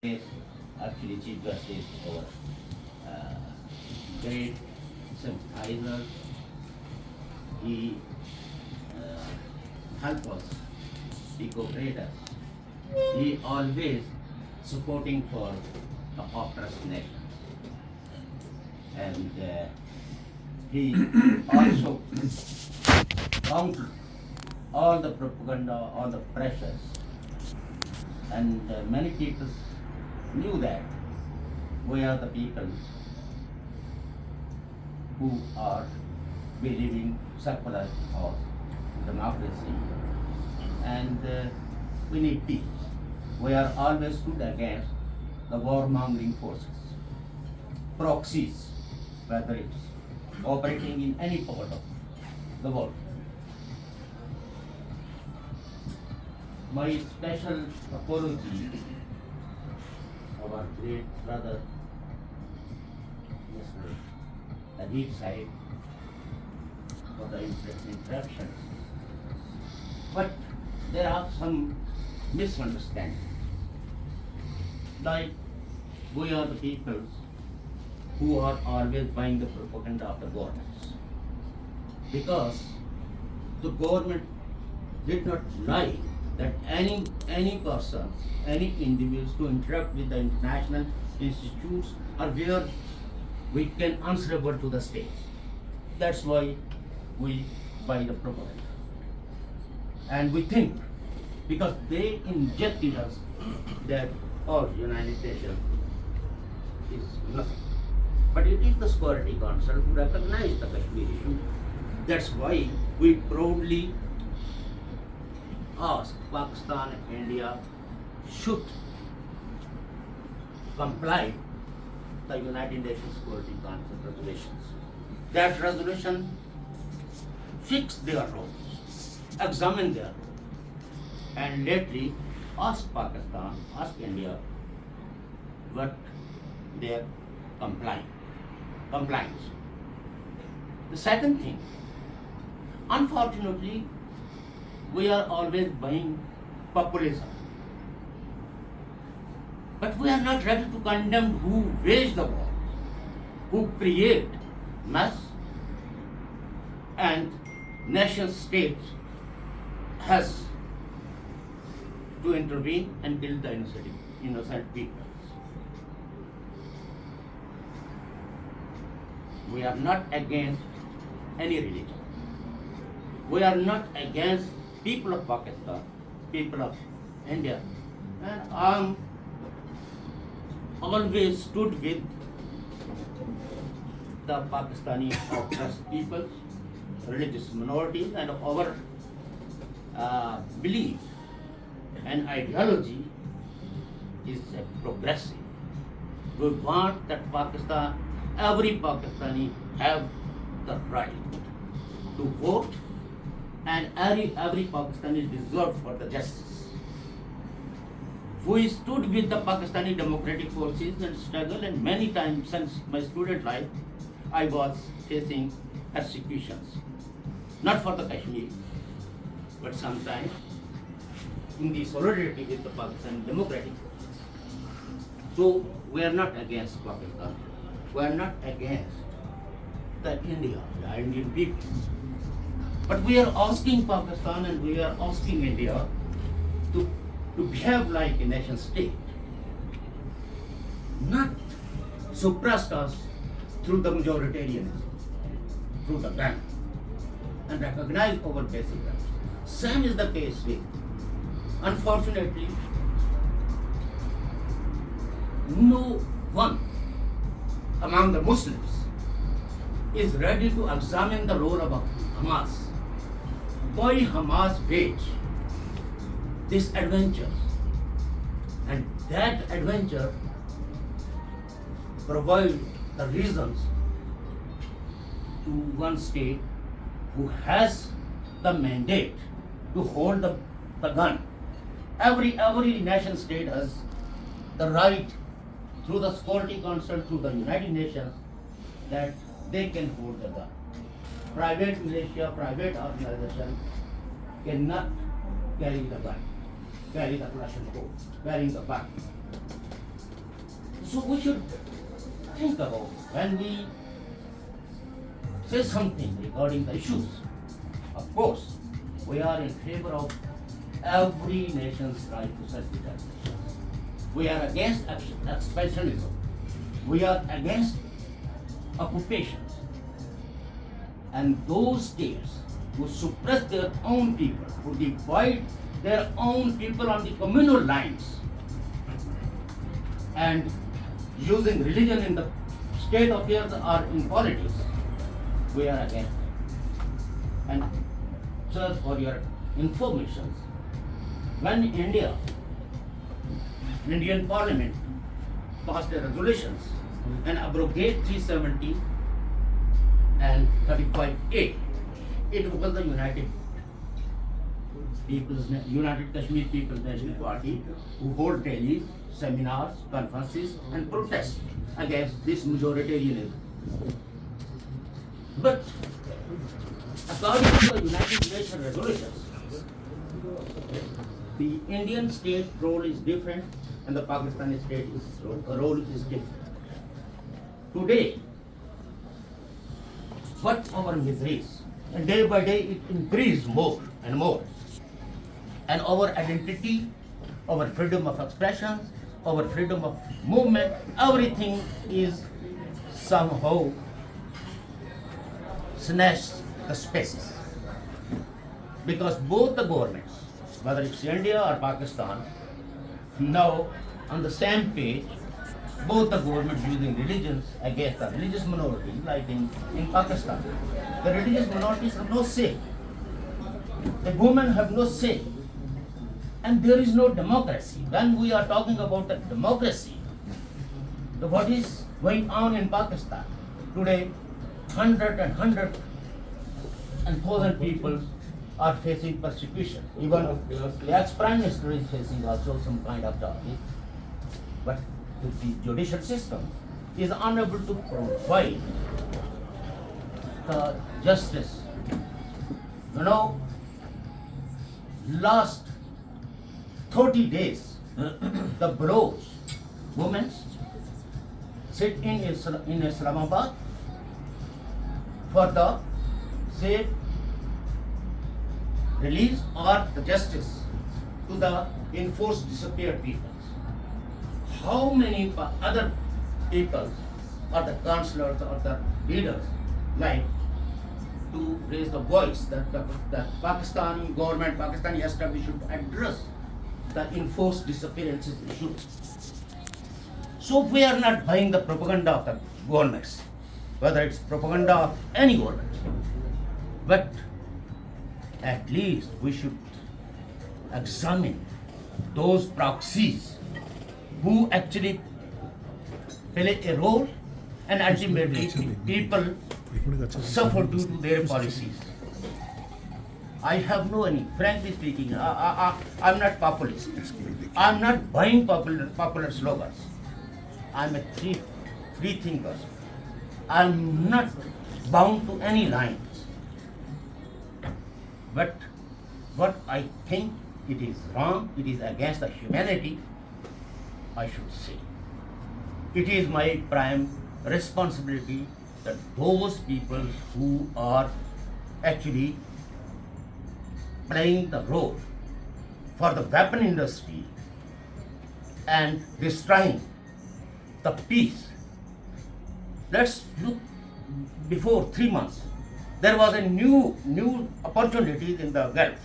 Yes, actually, Chief Justice, our great sympathizer, he helped us, he cooperated us. He always supporting for the oppressed nation. And he also countered all the propaganda, all the pressures. And many people knew that we are the people who are believing secular or democracy, and we need peace. We are always stood against the warmongering forces, proxies, whether it's operating in any part of the world. My special apology, our great brother, Mr. Ajit Saib, for the interruptions. But there are some misunderstandings. Like we are the people who are always buying the propaganda of the governments. Because the government did not like that any person, any individuals to interact with the international institutes or where we can answerable to the state. That's why we buy the propaganda. And we think, because they injected us that, oh, United Nations is nothing. But it is the Security Council who recognized the Kashmir issue. That's why we proudly ask Pakistan and India should comply the United Nations Security Council resolutions. That resolution fixed their roles, examined their role, and lately asked Pakistan, asked India what their compliance. The second thing, unfortunately, we are always buying populism. But we are not ready to condemn who wage the war, who create mess, and nation states has to intervene and kill the innocent people. We are not against any religion. We are not against people of Pakistan, people of India. And I'm always stood with the Pakistani oppressed peoples, religious minorities, and our belief and ideology is progressive. We want that Pakistan, every Pakistani have the right to vote, and every Pakistani deserves for the justice. We stood with the Pakistani democratic forces and struggle, and many times since my student life, I was facing persecutions. Not for the Kashmir, but sometimes in the solidarity with the Pakistani democratic forces. So we are not against Pakistan. We are not against the India, the Indian people. But we are asking Pakistan and we are asking India to behave like a nation state, not suppress us through the majoritarianism, through the ban, and recognize our basic rights. Same is the case with, unfortunately, no one among the Muslims is ready to examine the role of Hamas. Why Hamas wage this adventure? And that adventure provides the reasons to one state who has the mandate to hold the gun. Every nation state has the right through the Security Council, through the United Nations, that they can hold the gun. Private militia, private organization cannot carry the gun, carry the Russian code, carrying the gun. So we should think about when we say something regarding the issues. Of course, we are in favor of every nation's right to self-determination. We are against expansionism. We are against occupations. And those states who suppress their own people, who divide their own people on the communal lines, and using religion in the state affairs or in politics, we are against it. And sir, for your information, when Indian Parliament passed a resolutions and abrogate 370 and 35A, it was the United Kashmir People's National Party who hold rallies, seminars, conferences, and protests against this majoritarianism. But according to the United Nations resolutions, the Indian state role is different and the Pakistani state role is different. Today, what our miseries, and day by day it increased more and more. And our identity, our freedom of expression, our freedom of movement, everything is somehow snatched the spaces. Because both the governments, whether it's India or Pakistan, now on the same page, both the governments using religions against the religious minority, like in Pakistan. The religious minorities have no say. The women have no say. And there is no democracy. When we are talking about the democracy, what is going on in Pakistan today, 100,000 people are facing persecution. Even the ex-prime minister is facing also some kind of charges. But the judicial system is unable to provide the justice. You know, last 30 days, the bros, women, sit in Islamabad for the safe release or the justice to the enforced disappeared people. How many other people or the councillors or the leaders like to raise the voice that the Pakistani government, Pakistani establishment should address the enforced disappearances issue. So we are not buying the propaganda of the governments, whether it's propaganda of any government, but at least we should examine those proxies who actually play a role and ultimately people suffer due to their policies. I have no any, frankly speaking, I'm not populist. I'm not buying popular slogans. I'm a free thinker. I'm not bound to any lines. But what I think it is wrong, it is against the humanity, I should say. It is my prime responsibility that those people who are actually playing the role for the weapon industry and destroying the peace. Let's look before 3 months. There was a new opportunities in the Gulf.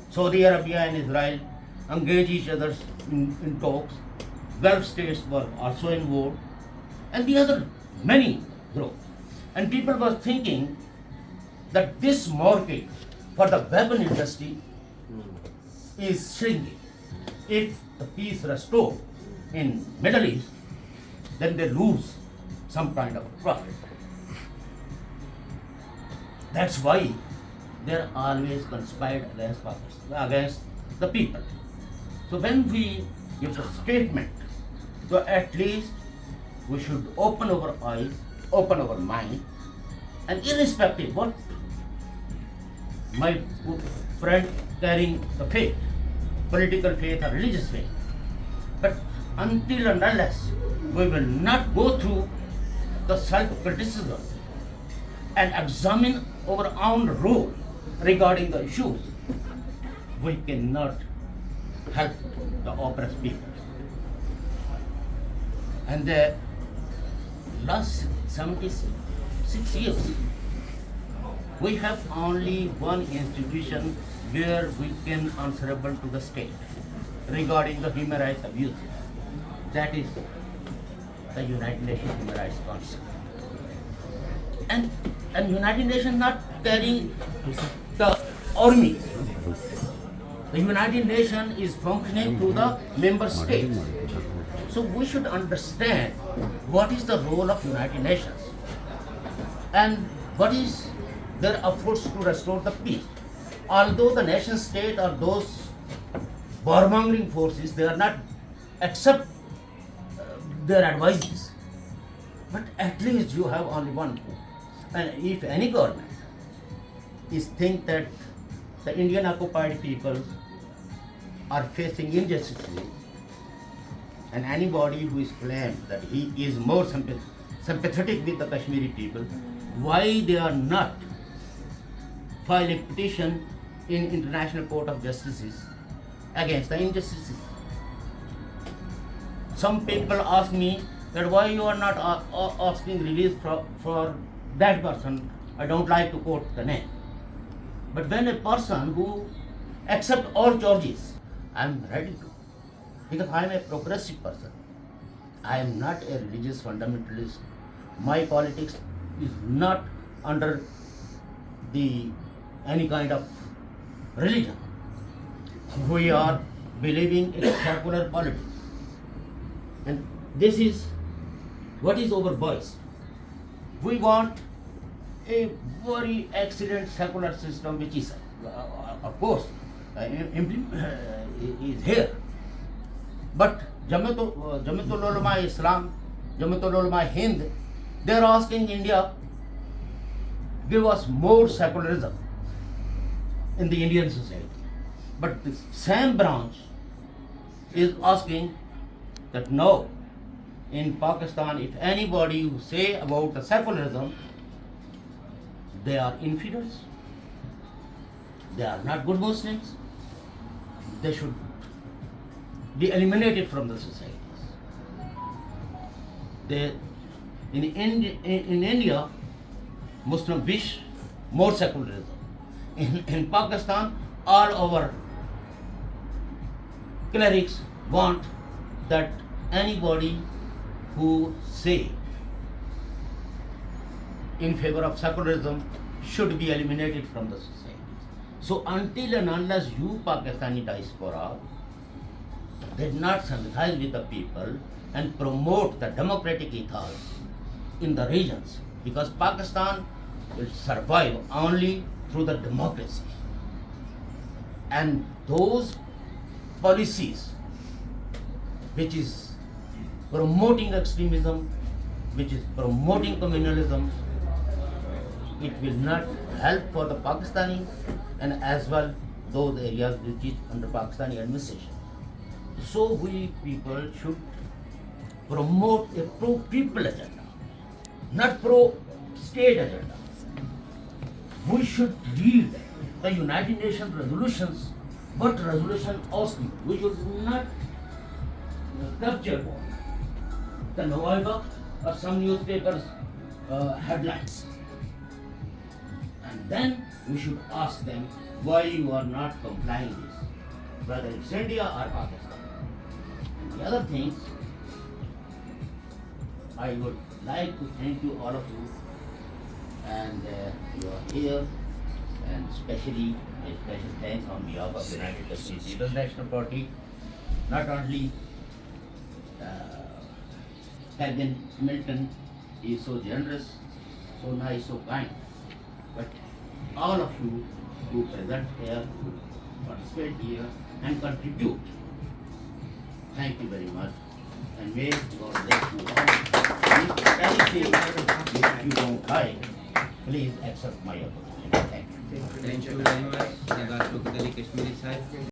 Saudi Arabia and Israel engage each other in talks. Gulf states were also involved, and the other many groups. And people were thinking that this market for the weapon industry is shrinking. If the peace restored in Middle East, then they lose some kind of profit. That's why they're always conspired against Pakistan, against the people. So when we give a statement, so at least we should open our eyes, open our mind, and irrespective what my friend carrying the faith, political faith or religious faith, but until and unless we will not go through the self-criticism and examine our own role regarding the issues, we cannot help the oppressed people. And the last 76 years, we have only one institution where we can answerable to the state regarding the human rights abuses. That is the United Nations Human Rights Council. And United Nations not carrying the army. The United Nations is functioning through the member states. So we should understand what is the role of United Nations and what is their efforts to restore the peace. Although the nation state or those warmongering forces, they are not accept their advices, but at least you have only one. And if any government is think that the Indian occupied people are facing injustice, and anybody who is claimed that he is more sympathetic with the Kashmiri people, why they are not file a petition in International Court of Justice against the injustices? Some people ask me that why you are not asking release for that person. I don't like to quote the name. But when a person who accepts all charges, I am ready to. Because I am a progressive person. I am not a religious fundamentalist. My politics is not under any kind of religion. We are believing in secular politics. And this is what is our voice. We want a very excellent secular system which is, of course, is here. But Jamatul Ulama Islam, Jamatul Ulama Hind, they are asking India, give us more secularism in the Indian society. But the same branch is asking that no, in Pakistan, if anybody who say about the secularism, they are infidels, they are not good Muslims, they should be eliminated from the societies. In India, Muslims wish more secularism. In Pakistan, all our clerics want that anybody who say in favor of secularism should be eliminated from the society. So until and unless you Pakistani diaspora did not sympathize with the people and promote the democratic ethos in the regions, because Pakistan will survive only through the democracy. And those policies which is promoting extremism, which is promoting communalism, it will not help for the Pakistani and as well those areas which is under Pakistani administration. So we people should promote a pro-people agenda, not pro-state agenda. We should read the United Nations resolutions, what resolution asking. We should not capture the November or some newspapers headlines. And then we should ask them why you are not complying this, whether it's India or Pakistan. And the other things, I would like to thank you, all of you, and you are here, and especially a special thanks on behalf of the United Kashmir People's National Party, not only Fabian Hamilton is so generous, so nice, so kind, but all of you who present here, who participate here and contribute, thank you very much, and may God bless you all. If anything which you don't like, please accept my apology. Thank you. Thank you very much, Sardar Shaukat Ali Kashmiri sahib.